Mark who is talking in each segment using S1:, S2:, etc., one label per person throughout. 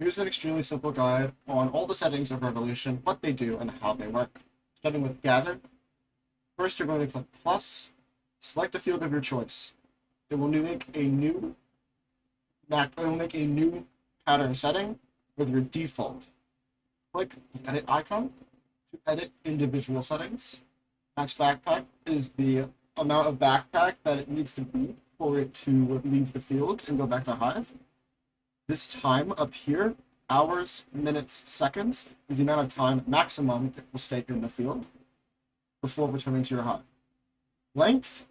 S1: Here's an extremely simple guide on all the settings of Revolution, what they do, and how they work. Starting with Gather, first you're going to click plus, select a field of your choice. It will make a new pattern setting with your default. Click the edit icon to edit individual settings. Max backpack is the amount of backpack that it needs to be for it to leave the field and go back to Hive. This time up here, hours, minutes, seconds, is the amount of time maximum it will stay in the field before returning to your Hive. Length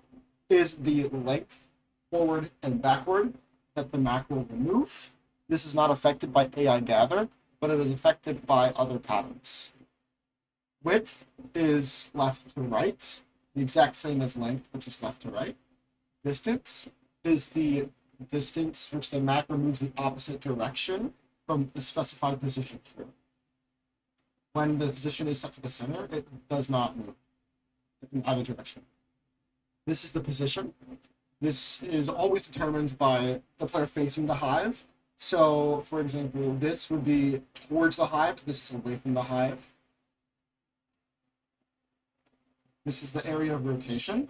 S1: is the length forward and backward that the Mac will remove. This is not affected by AI Gather, but it is affected by other patterns. Width is left to right, the exact same as length, which is left to right. Distance is the distance which the Mac removes the opposite direction from the specified position here. When the position is set to the center, it does not move in either direction. This is the position. This is always determined by the player facing the Hive. So, for example, this would be towards the Hive. This is away from the Hive. This is the area of rotation.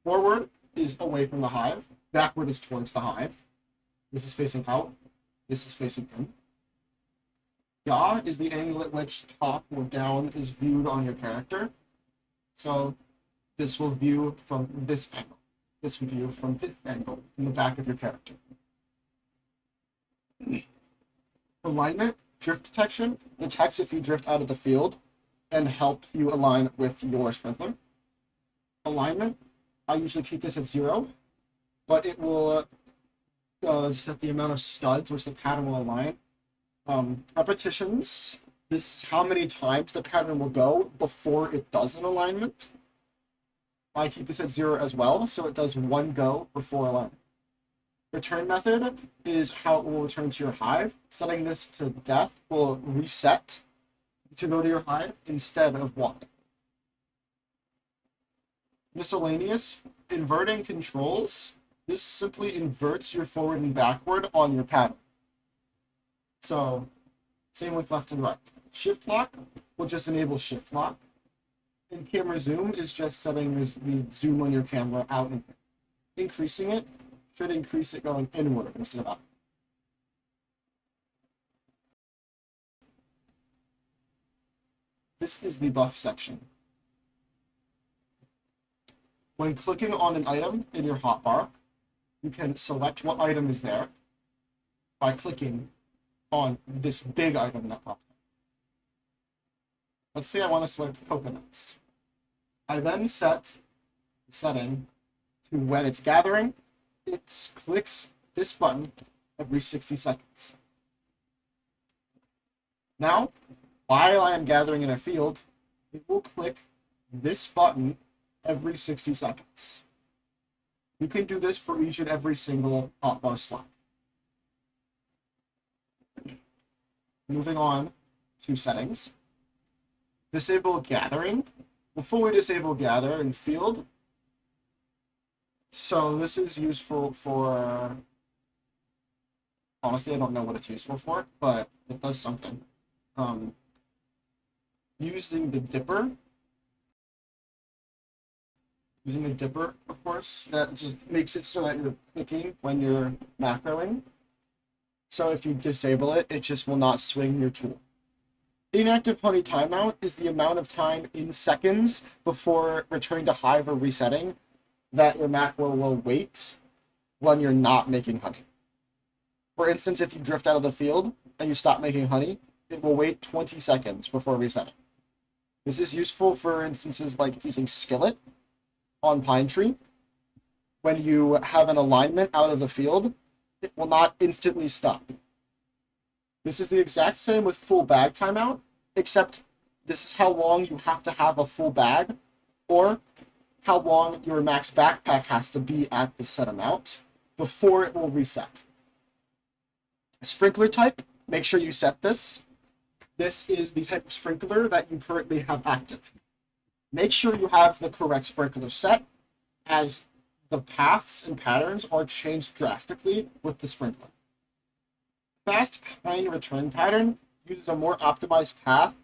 S1: Forward is away from the Hive. Backward is towards the Hive. This is facing out. This is facing in. Yaw is the angle at which top or down is viewed on your character. So this will view from this angle. This will view from this angle, from the back of your character. Alignment, drift detection, detects if you drift out of the field and helps you align with your sprinkler. Alignment, I usually keep this at 0, but it will set the amount of studs which the pattern will align. Repetitions, this is how many times the pattern will go before it does an alignment. I keep this at 0 as well, so it does one go before alignment. Return method is how it will return to your Hive. Setting this to death will reset to go to your Hive instead of walking. Miscellaneous, inverting controls. This simply inverts your forward and backward on your pattern. So, same with left and right. Shift lock will just enable shift lock. And camera zoom is just setting the zoom on your camera out and in. Increasing it should increase it going inward instead of out. This is the buff section. When clicking on an item in your hotbar, you can select what item is there by clicking on this big item that pops up. Let's say I want to select coconuts. I then set the setting to when it's gathering, it clicks this button every 60 seconds. Now, while I am gathering in a field, it will click this button every 60 seconds. You can do this for each and every single hotbar slot. Moving on to settings. Disable gathering. Before we disable gather in field, so this is useful for, honestly, I don't know what it's useful for, but it does something. Using the dipper, of course, that just makes it so that you're clicking when you're macroing. So if you disable it, it just will not swing your tool. Inactive honey timeout is the amount of time in seconds before returning to Hive or resetting that your macro will wait when you're not making honey. For instance, if you drift out of the field and you stop making honey, it will wait 20 seconds before resetting. This is useful for instances like using Skillet on Pine Tree. When you have an alignment out of the field, it will not instantly stop. This is the exact same with full bag timeout, except this is how long you have to have a full bag, or how long your max backpack has to be at the set amount before it will reset. Sprinkler type, make sure you set this. This is the type of sprinkler that you currently have active. Make sure you have the correct sprinkler set, as the paths and patterns are changed drastically with the sprinkler. Fast Pine return pattern uses a more optimized path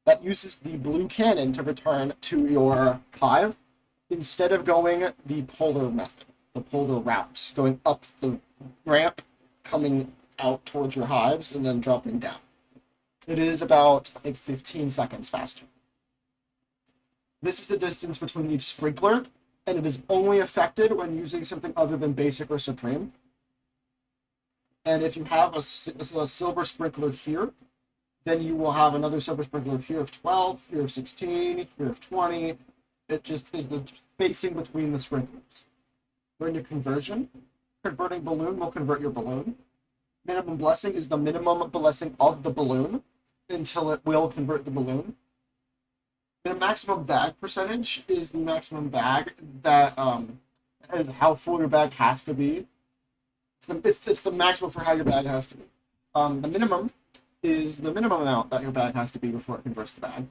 S1: that uses the blue cannon to return to your hive instead of going the polar method, the polar route, going up the ramp, coming out towards your hives, and then dropping down. It is about, I think, 15 seconds faster. This is the distance between each sprinkler, and it is only affected when using something other than basic or supreme. And if you have a silver sprinkler here, then you will have another silver sprinkler here of 12, here of 16, here of 20. It just is the spacing between the sprinklers. We're into conversion. Converting balloon will convert your balloon. Minimum blessing is the minimum blessing of the balloon until it will convert the balloon. The maximum bag percentage is the maximum bag that is how full your bag has to be. It's the maximum for how your bag has to be. The minimum is the minimum amount that your bag has to be before it converts the bag.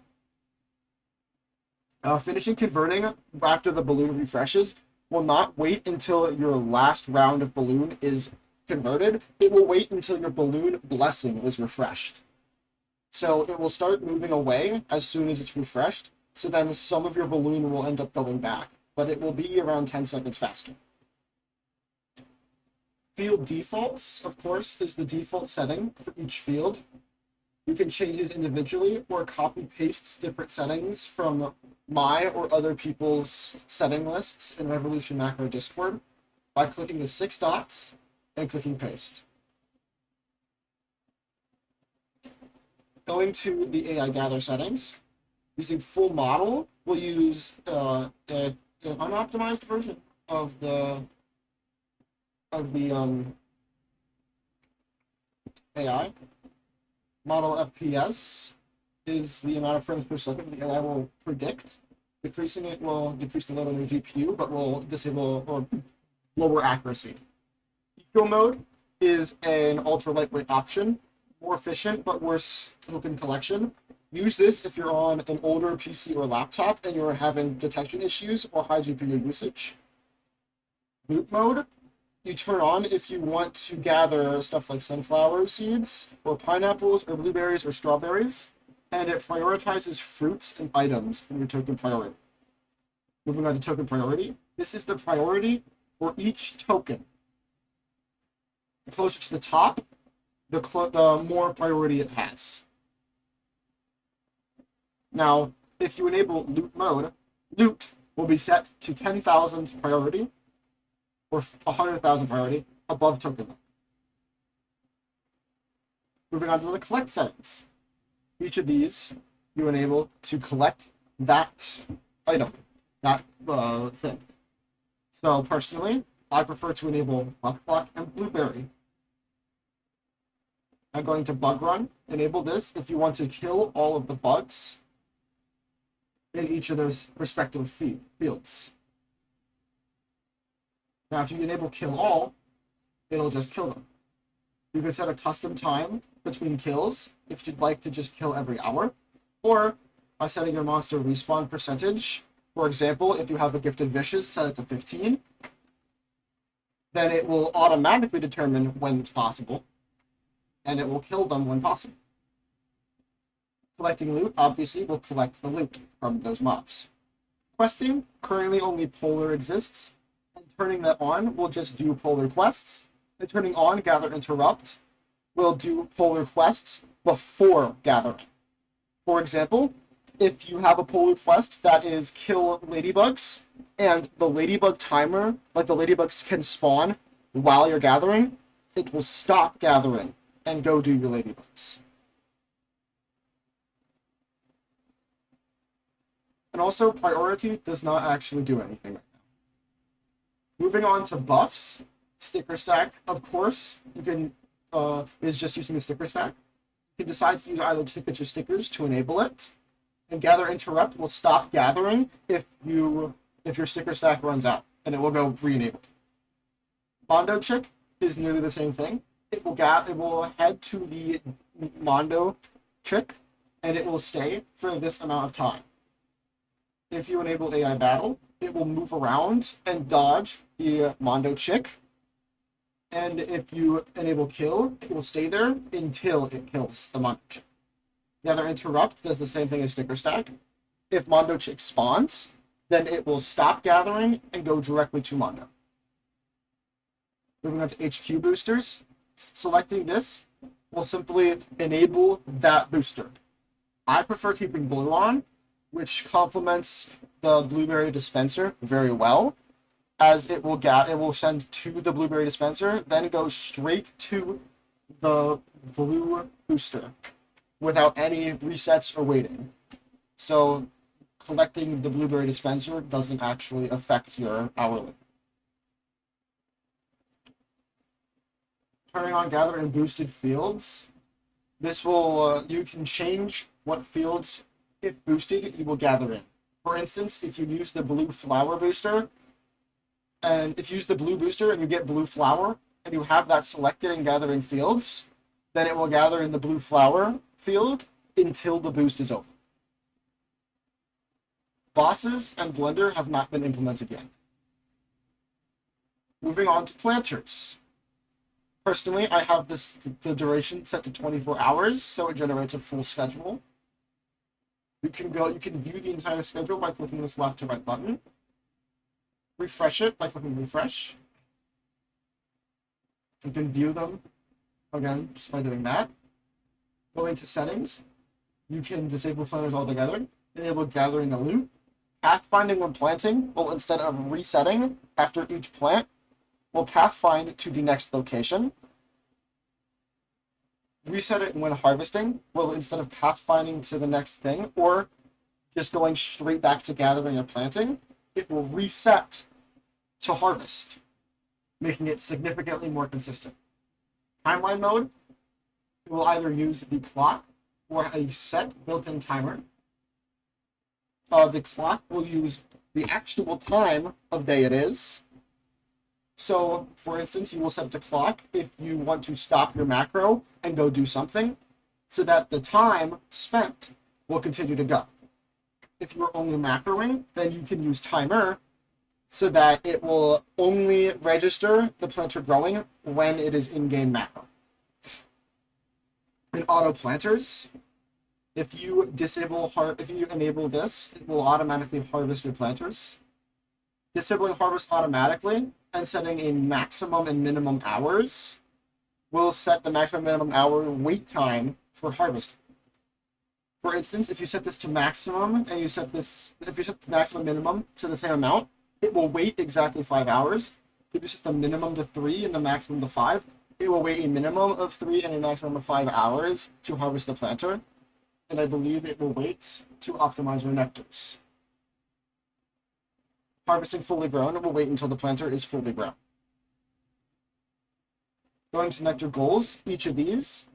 S1: Finishing converting after the balloon refreshes will not wait until your last round of balloon is converted. It will wait until your balloon blessing is refreshed. So it will start moving away as soon as it's refreshed. So then some of your balloon will end up going back, but it will be around 10 seconds faster. Field defaults, of course, is the default setting for each field. You can change these individually or copy paste different settings from my or other people's setting lists in Revolution Macro Discord by clicking the 6 dots and clicking paste. Going to the AI gather settings, using full model, we'll use the unoptimized version of the AI. Model FPS is the amount of frames per second the AI will predict. Decreasing it will decrease the load on your GPU, but will disable or lower accuracy. Eco mode is an ultra lightweight option, more efficient but worse token collection. Use this if you're on an older PC or laptop and you're having detection issues or high GPU usage. Loop mode, you turn on if you want to gather stuff like sunflower seeds or pineapples or blueberries or strawberries, and it prioritizes fruits and items in your token priority. Moving on to token priority, this is the priority for each token. The closer to the top, the more priority it has. Now, if you enable loot mode, loot will be set to 10,000 priority or 100,000 priority above token limit. Moving on to the collect settings. Each of these you enable to collect that item, that thing. So personally, I prefer to enable Buckblock and Blueberry. I'm going to bug run. Enable this if you want to kill all of the bugs in each of those respective fields. Now, if you enable kill all, it'll just kill them. You can set a custom time between kills if you'd like to just kill every hour, or by setting your monster respawn percentage. For example, if you have a Gifted Vicious, set it to 15, then it will automatically determine when it's possible, and it will kill them when possible. Collecting loot, obviously, will collect the loot from those mobs. Questing, currently only Polar exists, and turning that on will just do Polar quests, and turning on Gather Interrupt will do Polar quests before gathering. For example, if you have a Polar quest that is kill ladybugs, and the ladybug timer, like the ladybugs can spawn while you're gathering, it will stop gathering and go do your ladybugs. And also, priority does not actually do anything right now. Moving on to buffs, sticker stack, of course, you can is just using the sticker stack. You can decide to use either tickets or stickers to enable it. And Gather Interrupt will stop gathering if your sticker stack runs out, and it will go re-enable. Mondo Chick is nearly the same thing. It will head to the Mondo Chick, and it will stay for this amount of time. If you enable AI Battle, it will move around and dodge the Mondo Chick, And if you enable kill, it will stay there until it kills the Mondo Chick. Gather Interrupt does the same thing as Sticker Stack. If Mondo Chick spawns, then it will stop gathering and go directly to Mondo. Moving on to HQ boosters. Selecting this will simply enable that booster. I prefer keeping blue on, which complements the blueberry dispenser very well, as it will send to the blueberry dispenser, then go straight to the blue booster without any resets or waiting. So collecting the blueberry dispenser doesn't actually affect your hourly. Turning on gather in boosted fields. This will, you can change what fields, if boosted, you will gather in. For instance, if you use the blue flower booster, and if you use the blue booster and you get blue flower, and you have that selected and gather in fields, then it will gather in the blue flower field until the boost is over. Bosses and Blender have not been implemented yet. Moving on to planters. Personally, I have the duration set to 24 hours, so it generates a full schedule. You can view the entire schedule by clicking this left to right button. Refresh it by clicking refresh. You can view them again just by doing that. Going to settings, you can disable planters altogether, enable gathering the loot. Pathfinding when planting will, instead of resetting after each plant, will pathfind to the next location. Reset it when harvesting will, instead of pathfinding to the next thing or just going straight back to gathering or planting, it will reset to harvest, making it significantly more consistent. Timeline mode, it will either use the clock or a set built-in timer. The clock will use the actual time of day it is. So, for instance, you will set the clock if you want to stop your macro and go do something, so that the time spent will continue to go. If you're only macroing, then you can use timer, so that it will only register the planter growing when it is in-game macro. In auto planters, if you enable this, it will automatically harvest your planters. Disabling harvest automatically and setting a maximum and minimum hours will set the maximum and minimum hour wait time for harvesting. For instance, if you set this to maximum and if you set the maximum minimum to the same amount, it will wait exactly 5 hours. If you set the minimum to 3 and the maximum to 5, it will wait a minimum of 3 and a maximum of 5 hours to harvest the planter. And I believe it will wait to optimize your nectars. Harvesting fully grown will wait until the planter is fully grown. Going to nectar goals, each of these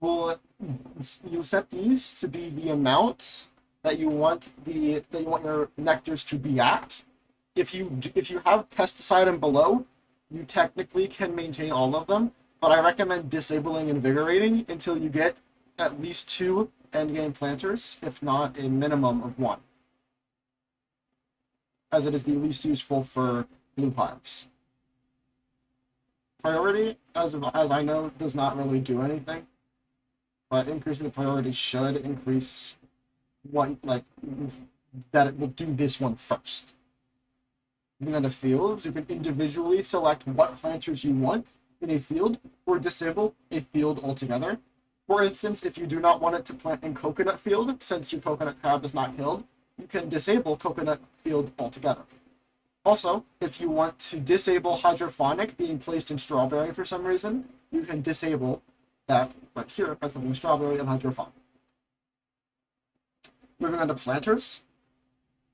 S1: you'll set these to be the amount that you want your nectars to be at. If you have pesticide and below, you technically can maintain all of them, but I recommend disabling invigorating until you get at least 2 endgame planters, if not a minimum of 1, as it is the least useful for blue hives. Priority, as I know, does not really do anything, but increasing the priority should increase that it will do this one first. Moving on to fields, you can individually select what planters you want in a field or disable a field altogether. For instance, if you do not want it to plant in coconut field, since your coconut crab is not killed, you can disable coconut field altogether. Also, if you want to disable hydroponic being placed in strawberry for some reason, you can disable that right here by clicking strawberry and hydroponic. Moving on to planters,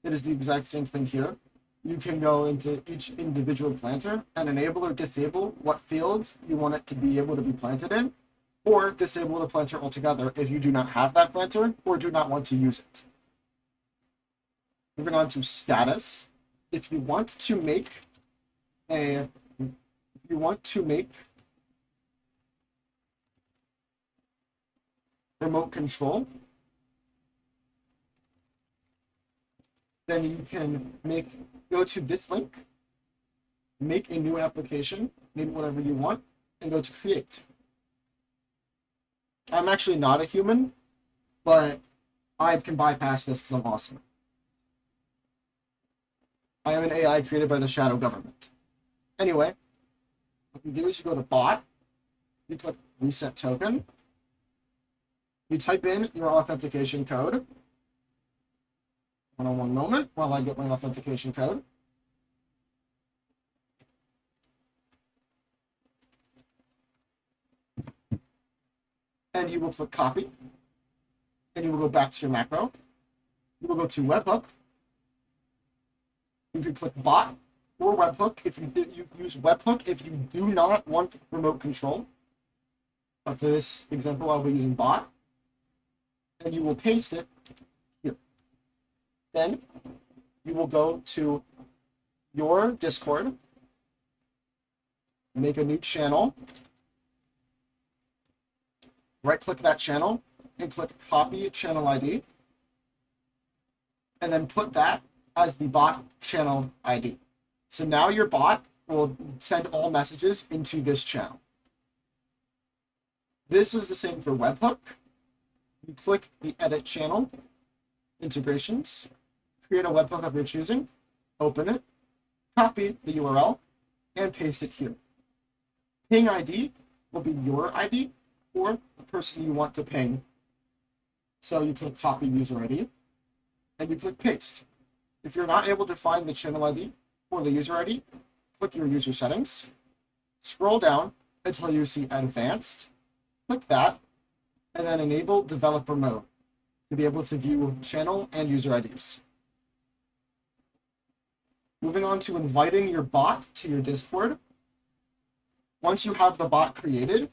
S1: it is the exact same thing here. You can go into each individual planter and enable or disable what fields you want it to be able to be planted in, or disable the planter altogether if you do not have that planter or do not want to use it. Moving on to status, if you want to make remote control, then you can go to this link make a new application, name it whatever you want, and go to create. I'm actually not a human, but I can bypass this because I'm awesome. I am an AI created by the shadow government. Anyway, what you do is you go to bot, you click reset token, you type in your authentication code. Hold on one moment while I get my authentication code. And you will click copy. And you will go back to your macro. You will go to webhook. You can click bot or webhook. If you use webhook, if you do not want remote control. But for this example, I'll be using bot. And you will paste it here. Then you will go to your Discord, make a new channel, right-click that channel, and click copy channel ID, and then put that as the bot channel ID. So now your bot will send all messages into this channel. This is the same for webhook. You click the edit channel, integrations, create a webhook of your choosing, open it, copy the URL, and paste it here. Ping ID will be your ID or the person you want to ping. So you click copy user ID, and you click paste. If you're not able to find the channel ID or the user ID, click your user settings, scroll down until you see advanced, click that, and then enable developer mode to be able to view channel and user IDs. Moving on to inviting your bot to your Discord. Once you have the bot created,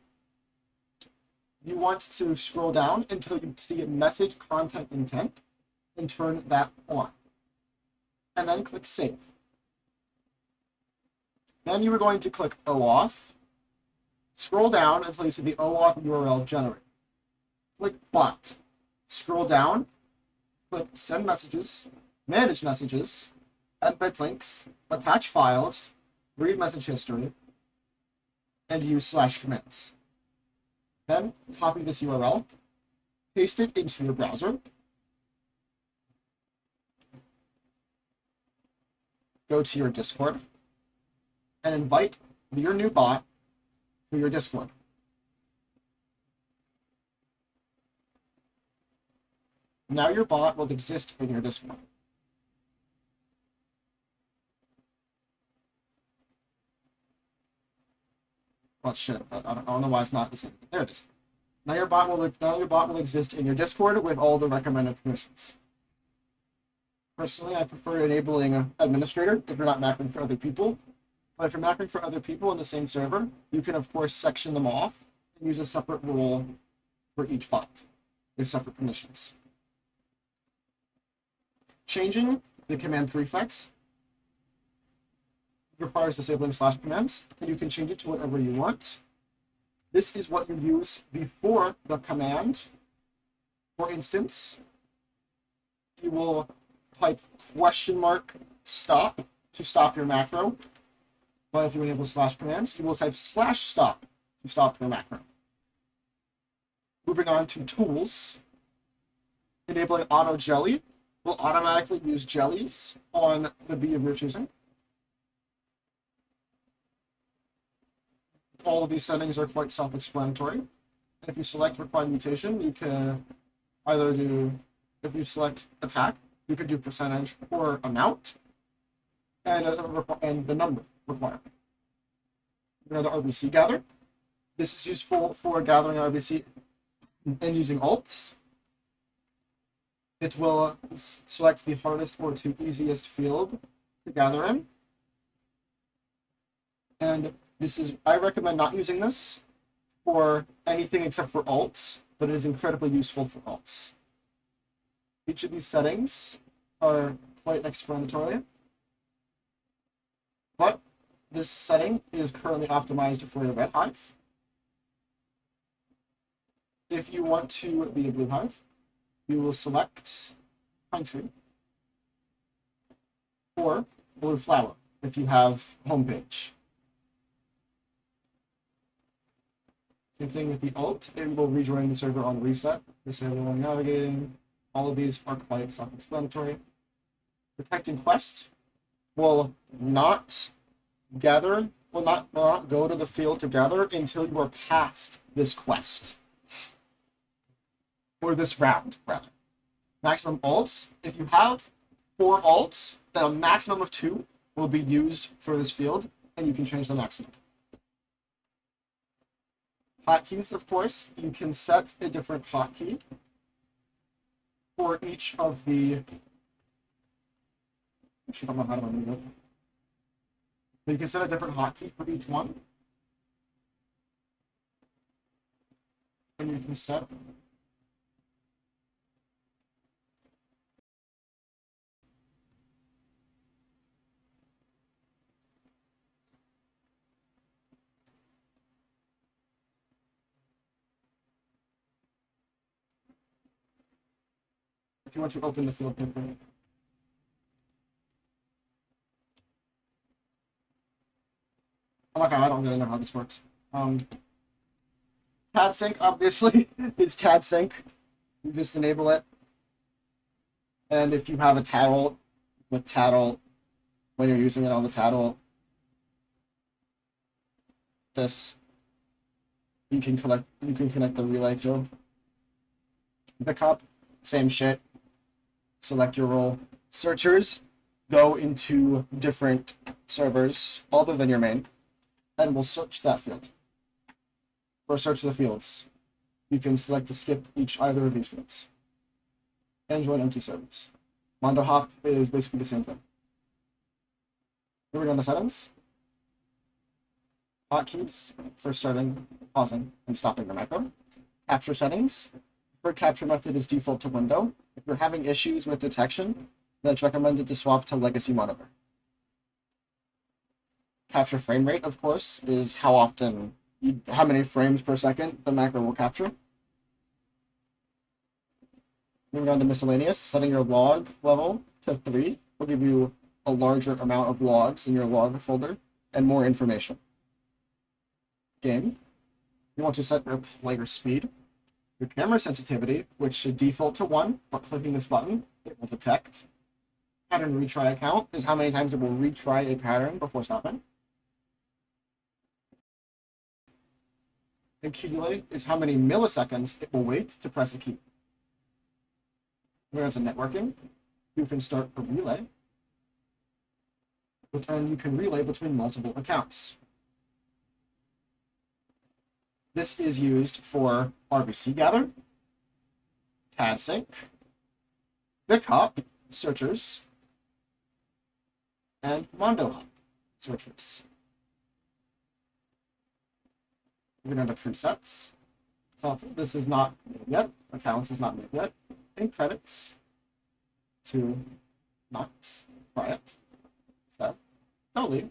S1: you want to scroll down until you see message content intent and turn that on. And then click save. Then you are going to click OAuth. Scroll down until you see the OAuth URL generate. Click bot. Scroll down, click send messages, manage messages, embed links, attach files, read message history, and use /commands. Then copy this URL, paste it into your browser, go to your Discord, and invite your new bot to your Discord. Now your bot will exist in your Discord. Well, it should, but I don't know why it's not the same. There it is. Now your bot will exist in your Discord with all the recommended permissions. Personally, I prefer enabling administrator if you're not mapping for other people. But if you're mapping for other people in the same server, you can of course section them off and use a separate role for each bot with separate permissions. Changing the command prefix requires disabling /commands, and you can change it to whatever you want. This is what you use before the command. For instance, you will type $stop to stop your macro. But if you enable /commands, you will type /stop to stop your macro. Moving on to tools, enabling auto jelly will automatically use jellies on the bee of your choosing. All of these settings are quite self-explanatory. And if you select required mutation, you can either do, if you select attack, you can do percentage or amount, and the number required. You know, the RBC gather. This is useful for gathering RBC and using alts. It will select the hardest or to easiest field to gather in. And this is, I recommend not using this for anything except for alts, but it is incredibly useful for alts. Each of these settings are quite explanatory, but this setting is currently optimized for a red hive. If you want to be a blue hive, you will select country or blue flower. if you have homepage. Same thing with the alt, it will rejoin the server on reset. Disable while navigating. All of these are quite self-explanatory. Protecting quest will not gather, will not go to the field to gather until you are past this quest. Or this round, rather. Maximum alts, if you have 4 alts, then a maximum of 2 will be used for this field, and you can change the maximum. Hotkeys, of course, you can set a different hotkey for each of the. Actually, I don't know how to remove it. You can set a different hotkey for each one. And you can set. If you want to open the field paper. Oh my god, I don't really know how this works. TAD sync, obviously, is TAD sync. You just enable it. And if you have a TAD ult with TAD ult, when you're using it on the TAD ult, this, you can connect the relay to. Pickup, same shit. Select your role. Searchers go into different servers other than your main, and will search that field. Or search the fields. You can select to skip either of these fields. And join empty servers. Mondo hop is basically the same thing. Here we go on the settings. Hotkeys for starting, pausing, and stopping the macro. Capture settings. Preferred capture method is default to window. If you're having issues with detection, then it's recommended to swap to legacy monitor. Capture frame rate, of course, is how many frames per second the macro will capture. Moving on to miscellaneous, setting your log level to 3 will give you a larger amount of logs in your log folder and more information. Game. You want to set your player speed. Your camera sensitivity, which should default to 1, but clicking this button, it will detect. Pattern retry count is how many times it will retry a pattern before stopping. And key delay is how many milliseconds it will wait to press a key. Moving on to networking, you can start a relay, and you can relay between multiple accounts. This is used for RBC gather, TAD sync, BitHop searchers, and Mondo hop searchers. Moving on to presets. So this is not made yet. Accounts is not made yet. In credits to Knox, Riot, Seth, Dolly,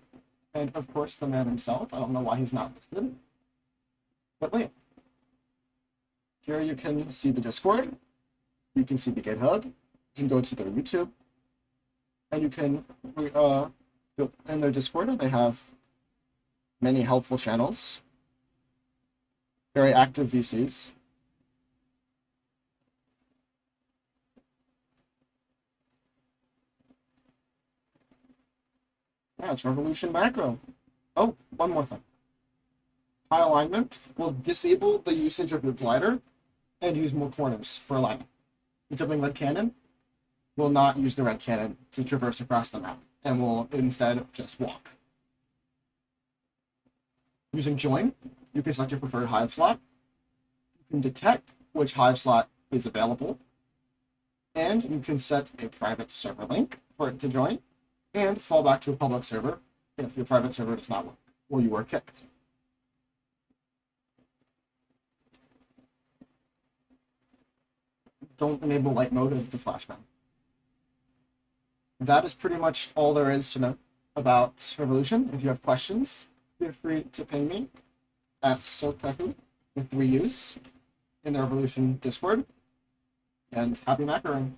S1: and of course the man himself. I don't know why he's not listed. But Liam. Here you can see the Discord. You can see the GitHub. You can go to their YouTube. And you can, in their Discord, they have many helpful channels. Very active VCs. Yeah, it's Revolution macro. Oh, one more thing. High alignment will disable the usage of your glider and use more corners for alignment. Disabling red cannon will not use the red cannon to traverse across the map and will instead just walk. Using join, you can select your preferred hive slot. You can detect which hive slot is available. And you can set a private server link for it to join and fall back to a public server if your private server does not work or you are kicked. Don't enable light mode as it's a flashbang. That is pretty much all there is to know about Revolution. If you have questions, feel free to ping me at Sokaku with 3 U's in the Revolution Discord. And happy macroing.